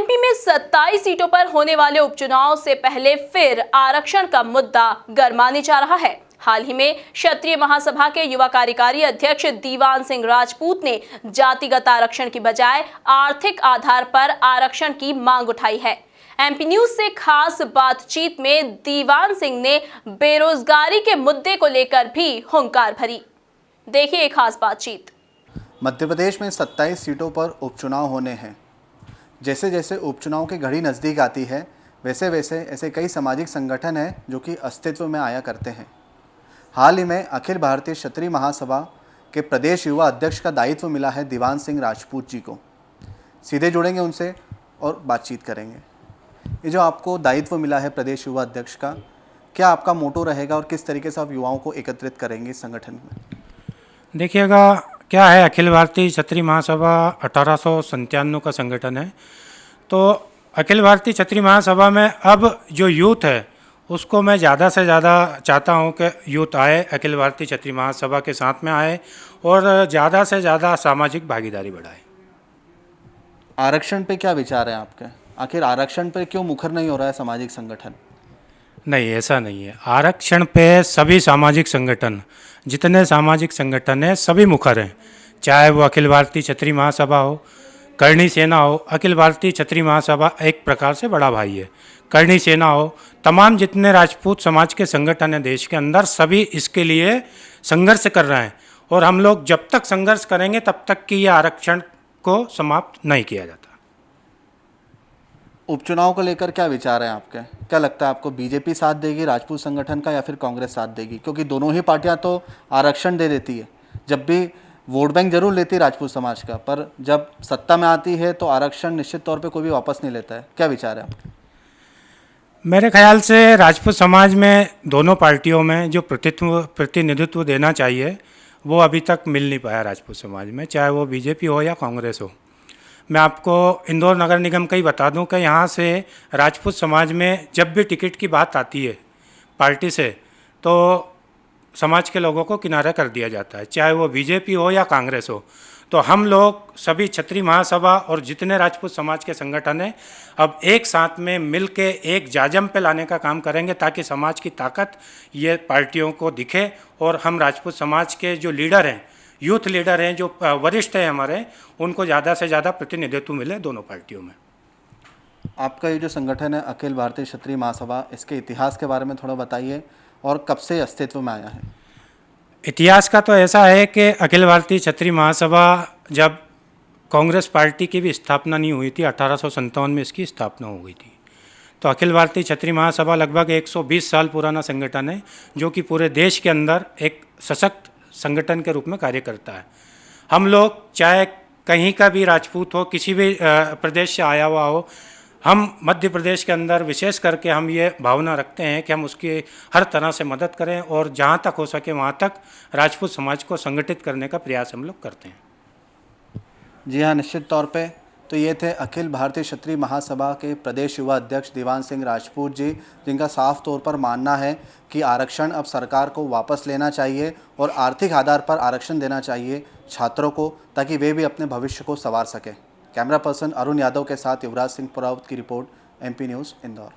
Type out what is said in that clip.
MP में 27 सीटों पर होने वाले उपचुनाव से पहले फिर आरक्षण का मुद्दा गरमाने जा रहा है। हाल ही में क्षत्रिय महासभा के युवा कार्यकारी अध्यक्ष दीवान सिंह राजपूत ने जातिगत आरक्षण की बजाय आर्थिक आधार पर आरक्षण की मांग उठाई है। एमपी न्यूज से खास बातचीत में दीवान सिंह ने बेरोजगारी के मुद्दे को लेकर भी हुंकार भरी। देखिए एक खास बातचीत। मध्य प्रदेश में 27 सीटों पर उपचुनाव होने हैं। जैसे जैसे उपचुनाव की घड़ी नज़दीक आती है वैसे वैसे ऐसे कई सामाजिक संगठन हैं जो कि अस्तित्व में आया करते हैं। हाल ही में अखिल भारतीय क्षत्रिय महासभा के प्रदेश युवा अध्यक्ष का दायित्व मिला है दीवान सिंह राजपूत जी को। सीधे जुड़ेंगे उनसे और बातचीत करेंगे। ये जो आपको दायित्व मिला है प्रदेश युवा अध्यक्ष का, क्या आपका मोटो रहेगा और किस तरीके से आप युवाओं को एकत्रित करेंगे इस संगठन में? देखिएगा, क्या है, अखिल भारतीय क्षत्रिय महासभा 1897 का संगठन है। तो अखिल भारतीय क्षत्रिय महासभा में अब जो यूथ है उसको मैं ज़्यादा से ज़्यादा चाहता हूँ कि यूथ आए, अखिल भारतीय क्षत्रिय महासभा के साथ में आए और ज़्यादा से ज़्यादा सामाजिक भागीदारी बढ़ाए। आरक्षण पे क्या विचार है आपके? आखिर आरक्षण पे क्यों मुखर नहीं हो रहा है सामाजिक संगठन? नहीं, ऐसा नहीं है। आरक्षण पे सभी सामाजिक संगठन, जितने सामाजिक संगठन हैं, सभी मुखर हैं। चाहे वो अखिल भारतीय क्षत्रिय महासभा हो, करणी सेना हो। अखिल भारतीय क्षत्रिय महासभा एक प्रकार से बड़ा भाई है। करणी सेना हो, तमाम जितने राजपूत समाज के संगठन हैं देश के अंदर, सभी इसके लिए संघर्ष कर रहे हैं और हम लोग जब तक संघर्ष करेंगे तब तक कि ये आरक्षण को समाप्त नहीं किया जाता। उपचुनाव को लेकर क्या विचार है आपके? क्या लगता है आपको बीजेपी साथ देगी राजपूत संगठन का या फिर कांग्रेस साथ देगी? क्योंकि दोनों ही पार्टियां तो आरक्षण दे देती है। जब भी वोट बैंक जरूर लेती है राजपूत समाज का, पर जब सत्ता में आती है तो आरक्षण निश्चित तौर पे कोई भी वापस नहीं लेता है। क्या विचार है आपके? मेरे ख्याल से राजपूत समाज में दोनों पार्टियों में जो प्रतिनिधित्व देना चाहिए वो अभी तक मिल नहीं पाया राजपूत समाज में, चाहे वो बीजेपी हो या कांग्रेस हो। मैं आपको इंदौर नगर निगम का ही बता दूं कि यहाँ से राजपूत समाज में जब भी टिकट की बात आती है पार्टी से, तो समाज के लोगों को किनारा कर दिया जाता है, चाहे वो बीजेपी हो या कांग्रेस हो। तो हम लोग सभी क्षत्रिय महासभा और जितने राजपूत समाज के संगठन हैं अब एक साथ में मिल के एक जाजम पे लाने का काम करेंगे ताकि समाज की ताकत ये पार्टियों को दिखे और हम राजपूत समाज के जो लीडर हैं, यूथ लीडर हैं, जो वरिष्ठ हैं हमारे, उनको ज़्यादा से ज़्यादा प्रतिनिधित्व मिले दोनों पार्टियों में। आपका ये जो संगठन है अखिल भारतीय क्षत्रिय महासभा, इसके इतिहास के बारे में थोड़ा बताइए और कब से अस्तित्व में आया है? इतिहास का तो ऐसा है कि अखिल भारतीय क्षत्रिय महासभा जब कांग्रेस पार्टी की भी स्थापना नहीं हुई थी, 1857 में इसकी स्थापना हो गई थी। तो अखिल भारतीय क्षत्रिय महासभा लगभग 120 साल पुराना संगठन है जो कि पूरे देश के अंदर एक सशक्त संगठन के रूप में कार्य करता है। हम लोग चाहे कहीं का भी राजपूत हो, किसी भी प्रदेश से आया हुआ हो, हम मध्य प्रदेश के अंदर विशेष करके हम ये भावना रखते हैं कि हम उसकी हर तरह से मदद करें और जहाँ तक हो सके वहाँ तक राजपूत समाज को संगठित करने का प्रयास हम लोग करते हैं। जी हाँ, निश्चित तौर पे तो ये थे अखिल भारतीय क्षत्रिय महासभा के प्रदेश युवा अध्यक्ष दीवान सिंह राजपूत जी, जिनका साफ तौर पर मानना है कि आरक्षण अब सरकार को वापस लेना चाहिए और आर्थिक आधार पर आरक्षण देना चाहिए छात्रों को, ताकि वे भी अपने भविष्य को संवार सकें। कैमरा पर्सन अरुण यादव के साथ युवराज सिंह पुरावत की रिपोर्ट, एमपी न्यूज़, इंदौर।